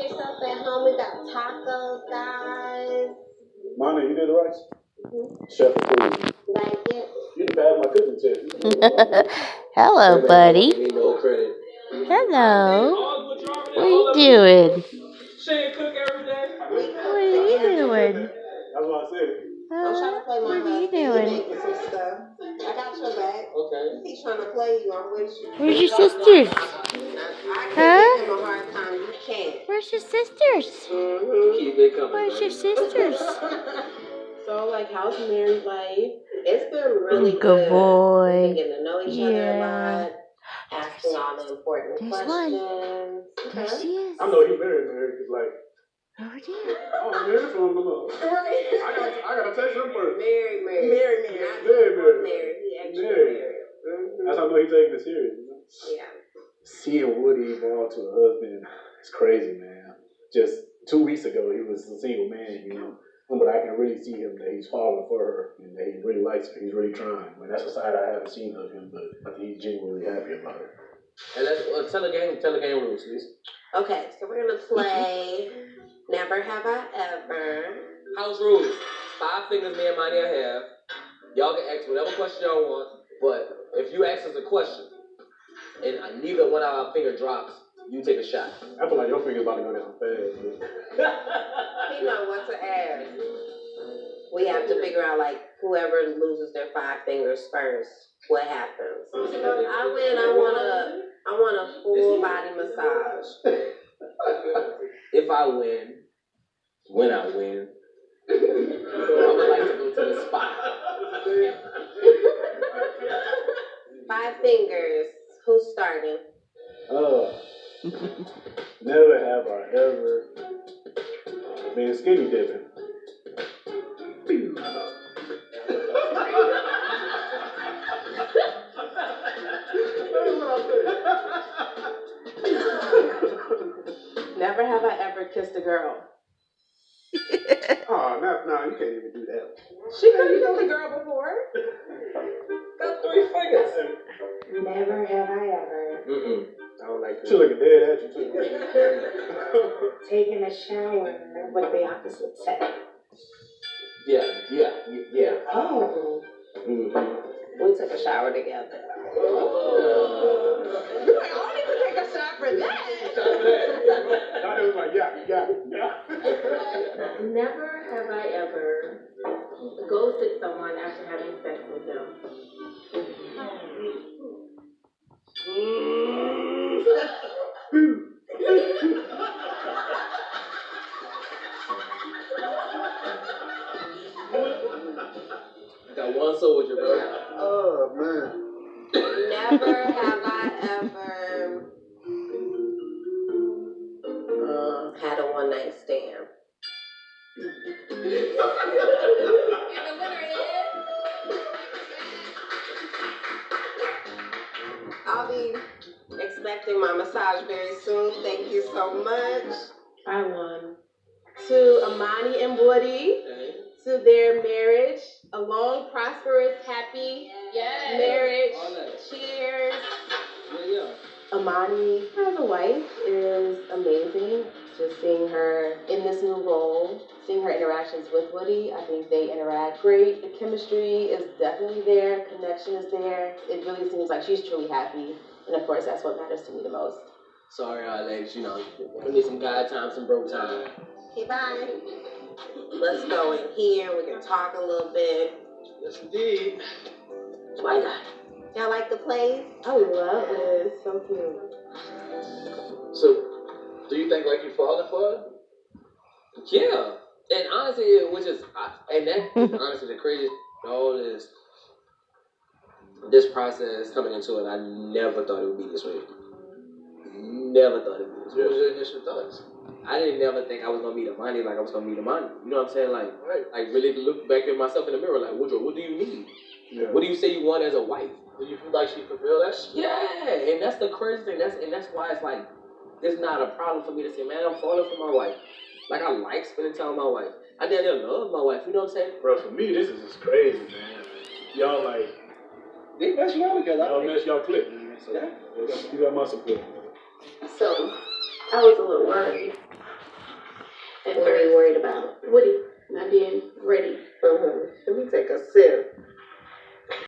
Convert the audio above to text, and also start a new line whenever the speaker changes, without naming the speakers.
yourself at home. We got tacos, guys.
Mama, you did the rice? Chef approved.
Like it?
You done passed my cooking test.
Hello, buddy.
No credit.
Hello. What are you doing?
She ain't cook every day.
What are you doing?
That's what I said.
I'm trying to play my
What are you
husband.
doing?
He making some stuff. I got your back.
Okay.
He's trying to play you. I'm with you.
Where's your sisters?
I
Huh?
can give him a hard time. You can't.
Where's your sisters?
Keep it coming.
Where's your sisters?
So, like, how's married life? It's been really
Good
good.
boy.
We've been getting to know each other a
Yeah.
lot. Asking all the important
There's
questions.
There she is.
I know you married, because like,
Oh dear.
oh, married from the mother. I gotta text him first.
Married.
Married.
He actually
Married.
married.
That's how I know he's taking it serious. You know?
Yeah.
Seeing Woody evolve to a husband, it's crazy, man. Just 2 weeks ago, he was a single man, you know. But I can really see him that he's falling for her and that he really likes her. He's really trying. I mean, that's a side I haven't seen of him, but I think he's genuinely happy about it.
And let's tell the game rules, please.
Okay, so we're gonna play Never Have I Ever.
House rules. 5 fingers me and Monty have. Y'all can ask whatever question y'all want, but if you ask us a question and neither one of our finger drops, you take a shot.
I feel like your finger's about to go down fast.
He know what to ask. We have to figure out, like, whoever loses their 5 fingers first, what happens. I win. I want a full body massage.
If I win, when I win, I would like to go to the spot.
5 fingers. Who's starting?
Never have I ever been skinny dipping.
Never have I ever kissed a girl.
Oh, no, you can't even do that.
She could have kissed a girl before.
Got 3 fingers.
Never have I ever
I don't like that. She looking dead at you, too.
taken a shower with the opposite sex.
Yeah.
Oh.
Mm-hmm.
We took a shower together. I need to take a shot for that.
I was like, yeah.
Never have I ever ghosted someone after having sex with them.
Got one soldier, bro.
Oh, man.
Never have I ever had a one-night stand. I'll be expecting my massage very soon. Thank you so much.
I won.
To Amani and Woody, to their marriage, a long, prosperous, happy marriage. Cheers.
Yeah.
Amani as a wife is amazing. Just seeing her in this new role, seeing her interactions with Woody, I think they interact great. The chemistry is definitely there. Connection is there. It really seems like she's truly happy. And of course, that's what matters to me the most.
Sorry, ladies, we need some guy time, some bro time.
Okay, bye. Let's go in here. We can talk a little bit.
Yes, indeed.
Why not? Y'all like the place? I love it. It's so cute.
So, do you think like you falling for her? Yeah. And honestly, which is, and that is honestly the craziest of all is this process coming into it. I never thought it would be this way. Never thought it would be this way.
What was your initial thoughts?
I didn't never think I was gonna meet Amani like I was gonna meet Amani. You know what I'm saying? Like really look back at myself in the mirror. Like, Woodrow, what do you need?
Yeah.
What do you say you want as a wife?
Do you feel like she fulfilled that?
Yeah, and that's the crazy thing. That's why it's like it's not a problem for me to say, man, I'm falling for my wife. Like I like spending time with my wife. I damn near love my wife. You know what I'm saying?
Bro, for me, this is just crazy, man. Y'all like,
They mess y'all together.
y'all mess y'all click, man. So, you got my support.
So, I was a little worried at
What are
first.
you worried about?
Woody not being ready.
Let me take a sip.